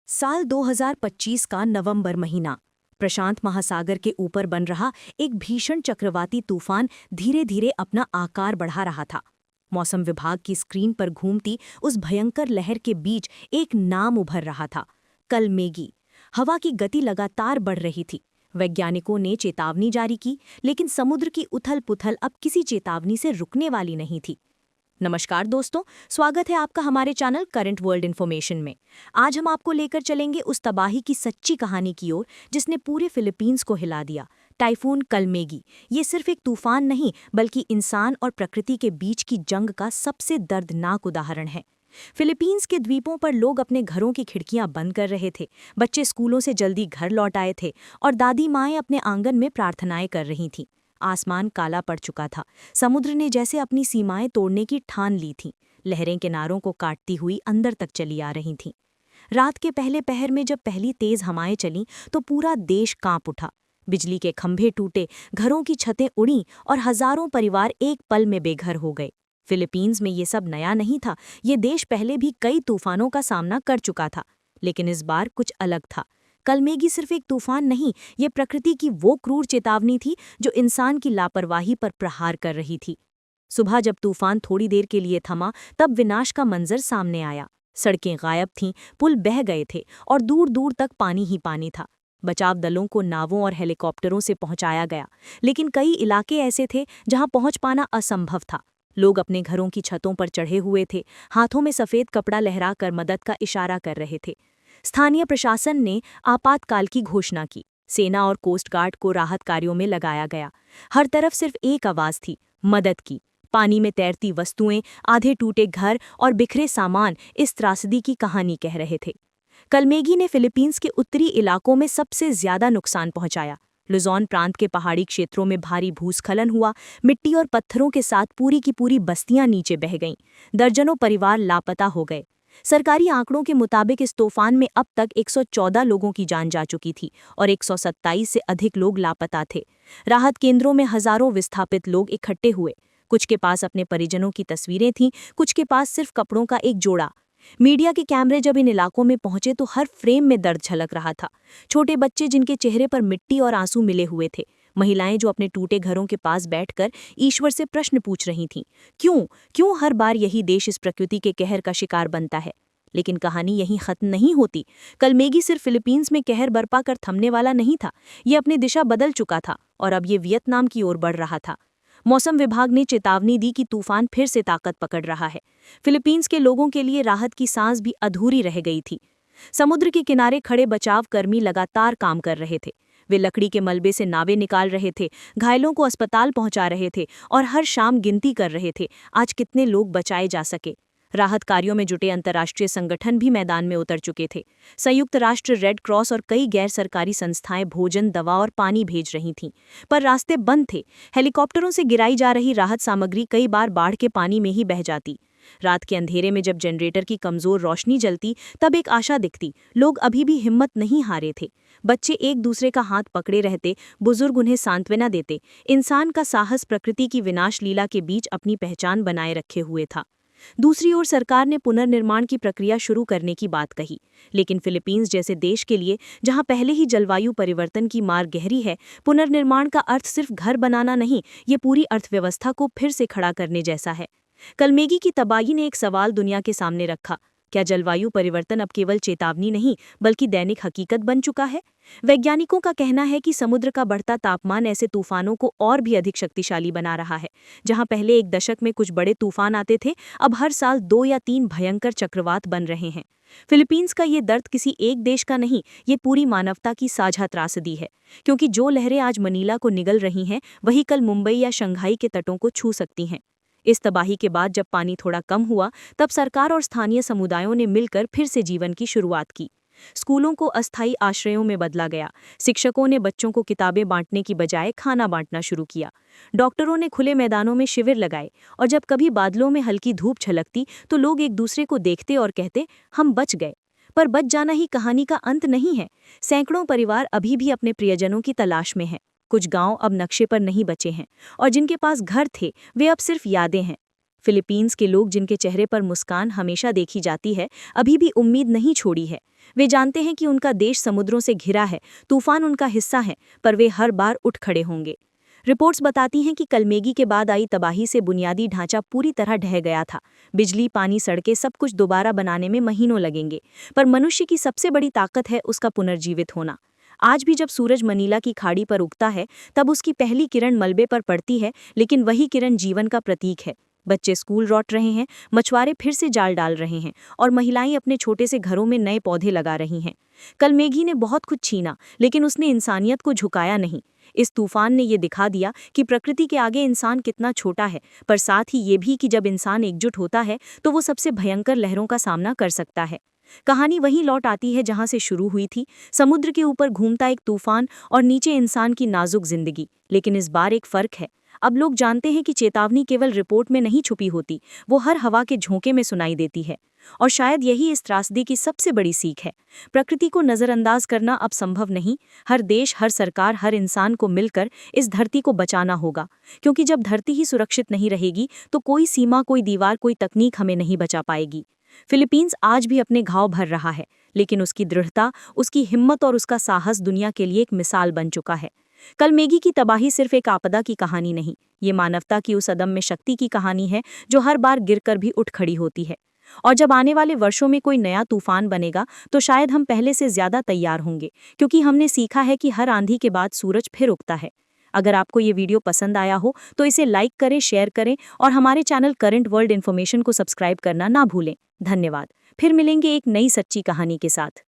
साल 2025 का नवंबर महीना। प्रशांत महासागर के ऊपर बन रहा एक भीषण चक्रवाती तूफान धीरे धीरे अपना आकार बढ़ा रहा था। मौसम विभाग की स्क्रीन पर घूमती उस भयंकर लहर के बीच एक नाम उभर रहा था, कलमेगी। हवा की गति लगातार बढ़ रही थी। वैज्ञानिकों ने चेतावनी जारी की, लेकिन समुद्र की उथल-पुथल अब किसी चेतावनी से रुकने वाली नहीं थी। नमस्कार दोस्तों, स्वागत है आपका हमारे चैनल करंट वर्ल्ड इन्फॉर्मेशन में। आज हम आपको लेकर चलेंगे उस तबाही की सच्ची कहानी की ओर जिसने पूरे फिलीपींस को हिला दिया। टाइफून कलमेगी ये सिर्फ एक तूफान नहीं, बल्कि इंसान और प्रकृति के बीच की जंग का सबसे दर्दनाक उदाहरण है। फिलीपींस के द्वीपों पर लोग अपने घरों की खिड़कियां बंद कर रहे थे, बच्चे स्कूलों से जल्दी घर लौट आए थे और दादी माएं अपने आंगन में प्रार्थनाएं कर रही थीं। आसमान काला पड़ चुका था। समुद्र ने जैसे अपनी सीमाएं तोड़ने की ठान ली थी। लहरें किनारों को काटती हुई अंदर तक चली आ रही थीं। रात के पहले पहर में जब पहली तेज हवाएं चलीं तो पूरा देश कांप उठा। बिजली के खंभे टूटे, घरों की छतें उड़ीं और हजारों परिवार एक पल में बेघर हो गए। फिलीपींस में ये सब नया नहीं था। ये देश पहले भी कई तूफानों का सामना कर चुका था, लेकिन इस बार कुछ अलग था। कलमेगी सिर्फ एक तूफान नहीं, ये प्रकृति की वो क्रूर चेतावनी थी जो इंसान की लापरवाही पर प्रहार कर रही थी। सुबह जब तूफान थोड़ी देर के लिए थमा, तब विनाश का मंजर सामने आया। सड़कें गायब थीं, पुल बह गए थे और दूर दूर तक पानी ही पानी था। बचाव दलों को नावों और हेलीकॉप्टरों से पहुंचाया गया, लेकिन कई इलाके ऐसे थे जहां पहुंच पाना असंभव था। लोग अपने घरों की छतों पर चढ़े हुए थे, हाथों में सफेद कपड़ा लहराकर मदद का इशारा कर रहे थे। स्थानीय प्रशासन ने आपातकाल की घोषणा की। सेना और कोस्ट गार्ड को राहत कार्यों में लगाया गया। हर तरफ सिर्फ एक आवाज थी, मदद की। पानी में तैरती वस्तुएं, आधे टूटे घर और बिखरे सामान इस त्रासदी की कहानी कह रहे थे। कलमेगी ने फिलीपींस के उत्तरी इलाकों में सबसे ज्यादा नुकसान पहुंचाया। लुजोन प्रांत के पहाड़ी क्षेत्रों में भारी भूस्खलन हुआ। मिट्टी और पत्थरों के साथ पूरी की पूरी बस्तियां नीचे बह गईं। दर्जनों परिवार लापता हो गए। सरकारी आंकड़ों के मुताबिक इस तूफान में अब तक 114 लोगों की जान जा चुकी थी और 127 से अधिक लोग लापता थे। राहत केंद्रों में हजारों विस्थापित लोग इकट्ठे हुए। कुछ के पास अपने परिजनों की तस्वीरें थीं, कुछ के पास सिर्फ कपड़ों का एक जोड़ा। मीडिया के कैमरे जब इन इलाकों में पहुंचे तो हर फ्रेम में दर्द झलक रहा था। छोटे बच्चे जिनके चेहरे पर मिट्टी और आंसू मिले हुए थे, महिलाएं जो अपने टूटे घरों के पास बैठकर ईश्वर से प्रश्न पूछ रही थीं, क्यों हर बार यही देश इस प्रकृति के कहर का शिकार बनता है। लेकिन कहानी यहीं खत्म नहीं होती। कलमेगी सिर्फ फिलीपींस में कहर बरपा कर थमने वाला नहीं था, ये अपनी दिशा बदल चुका था और अब ये वियतनाम की ओर बढ़ रहा था। मौसम विभाग ने चेतावनी दी कि तूफान फिर से ताकत पकड़ रहा है। फिलीपींस के लोगों के लिए राहत की सांस भी अधूरी रह गई थी। समुद्र के किनारे खड़े बचाव कर्मी लगातार काम कर रहे थे। वे लकड़ी के मलबे से नावें निकाल रहे थे, घायलों को अस्पताल पहुंचा रहे थे और हर शाम गिनती कर रहे थे आज कितने लोग बचाए जा सके। राहत कार्यों में जुटे अंतर्राष्ट्रीय संगठन भी मैदान में उतर चुके थे। संयुक्त राष्ट्र, रेड क्रॉस और कई गैर सरकारी संस्थाएं भोजन, दवा और पानी भेज रही थीं, पर रास्ते बंद थे। हेलीकॉप्टरों से गिराई जा रही राहत सामग्री कई बार बाढ़ के पानी में ही बह जाती। रात के अंधेरे में जब जनरेटर की कमजोर रोशनी जलती, तब एक आशा दिखती। लोग अभी भी हिम्मत नहीं हारे थे। बच्चे एक दूसरे का हाथ पकड़े रहते, बुजुर्ग उन्हें सांत्वना देते। इंसान का साहस प्रकृति की विनाश लीला के बीच अपनी पहचान बनाए रखे हुए था। दूसरी ओर सरकार ने पुनर्निर्माण की प्रक्रिया शुरू करने की बात कही, लेकिन फिलीपींस जैसे देश के लिए, जहां पहले ही जलवायु परिवर्तन की मार गहरी है, पुनर्निर्माण का अर्थ सिर्फ घर बनाना नहीं, ये पूरी अर्थव्यवस्था को फिर से खड़ा करने जैसा है। कलमेगी की तबाही ने एक सवाल दुनिया के सामने रखा, क्या जलवायु परिवर्तन अब केवल चेतावनी नहीं, बल्कि दैनिक हकीकत बन चुका है? वैज्ञानिकों का कहना है कि समुद्र का बढ़ता तापमान ऐसे तूफानों को और भी अधिक शक्तिशाली बना रहा है। जहां पहले एक दशक में कुछ बड़े तूफान आते थे, अब हर साल 2 या 3 भयंकर चक्रवात बन रहे हैं। फिलीपींस का ये दर्द किसी एक देश का नहीं, ये पूरी मानवता की साझा त्रासदी है, क्योंकि जो लहरें आज मनीला को निगल रही हैं, वही कल मुंबई या शंघाई के तटों को छू सकती हैं। इस तबाही के बाद जब पानी थोड़ा कम हुआ, तब सरकार और स्थानीय समुदायों ने मिलकर फिर से जीवन की शुरुआत की। स्कूलों को अस्थायी आश्रयों में बदला गया। शिक्षकों ने बच्चों को किताबें बांटने की बजाय खाना बांटना शुरू किया। डॉक्टरों ने खुले मैदानों में शिविर लगाए और जब कभी बादलों में हल्की धूप झलकती तो लोग एक दूसरे को देखते और कहते, हम बच गए। पर बच जाना ही कहानी का अंत नहीं है। सैकड़ों परिवार अभी भी अपने प्रियजनों की तलाश में हैं। कुछ गांव अब नक्शे पर नहीं बचे हैं और जिनके पास घर थे, वे अब सिर्फ यादें हैं। फिलीपींस के लोग, जिनके चेहरे पर मुस्कान हमेशा देखी जाती है, अभी भी उम्मीद नहीं छोड़ी है। वे जानते हैं कि उनका देश समुद्रों से घिरा है, तूफान उनका हिस्सा है, पर वे हर बार उठ खड़े होंगे। रिपोर्ट्स बताती हैं कि कलमेगी के बाद आई तबाही से बुनियादी ढांचा पूरी तरह ढह गया था। बिजली, पानी, सड़कें, सब कुछ दोबारा बनाने में महीनों लगेंगे। पर मनुष्य की सबसे बड़ी ताकत है उसका पुनर्जीवित होना। आज भी जब सूरज मनीला की खाड़ी पर उगता है, तब उसकी पहली किरण मलबे पर पड़ती है, लेकिन वही किरण जीवन का प्रतीक है। बच्चे स्कूल लौट रहे हैं, मछुआरे फिर से जाल डाल रहे हैं, और महिलाएं अपने छोटे से घरों में नए पौधे लगा रही हैं। कलमेगी ने बहुत कुछ छीना, लेकिन उसने इंसानियत को झुकाया नहीं। इस तूफान ने ये दिखा दिया कि प्रकृति के आगे इंसान कितना छोटा है, पर साथ ही ये भी कि जब इंसान एकजुट होता है तो वो सबसे भयंकर लहरों का सामना कर सकता है। कहानी वहीं लौट आती है जहां से शुरू हुई थी, समुद्र के ऊपर घूमता एक तूफान और नीचे इंसान की नाजुक जिंदगी। लेकिन इस बार एक फर्क है। अब लोग जानते हैं कि चेतावनी केवल रिपोर्ट में नहीं छुपी होती, वो हर हवा के झोंके में सुनाई देती है। और शायद यही इस त्रासदी की सबसे बड़ी सीख है। प्रकृति को नज़रअंदाज करना अब संभव नहीं। हर देश, हर सरकार, हर इंसान को मिलकर इस धरती को बचाना होगा, क्योंकि जब धरती ही सुरक्षित नहीं रहेगी तो कोई सीमा, कोई दीवार, कोई तकनीक हमें नहीं बचा पाएगी। फिलीपींस आज भी अपने घाव भर रहा है, लेकिन उसकी दृढ़ता, उसकी हिम्मत और उसका साहस दुनिया के लिए एक मिसाल बन चुका है। कलमेगी की तबाही सिर्फ एक आपदा की कहानी नहीं, ये मानवता की उस अदम्य शक्ति की कहानी है जो हर बार गिरकर भी उठ खड़ी होती है। और जब आने वाले वर्षों में कोई नया तूफान बनेगा, तो शायद हम पहले से ज्यादा तैयार होंगे, क्योंकि हमने सीखा है कि हर आंधी के बाद सूरज फिर उगता है। अगर आपको ये वीडियो पसंद आया हो तो इसे लाइक करें, शेयर करें और हमारे चैनल करंट वर्ल्ड इन्फॉर्मेशन को सब्सक्राइब करना ना भूलें। धन्यवाद। फिर मिलेंगे एक नई सच्ची कहानी के साथ।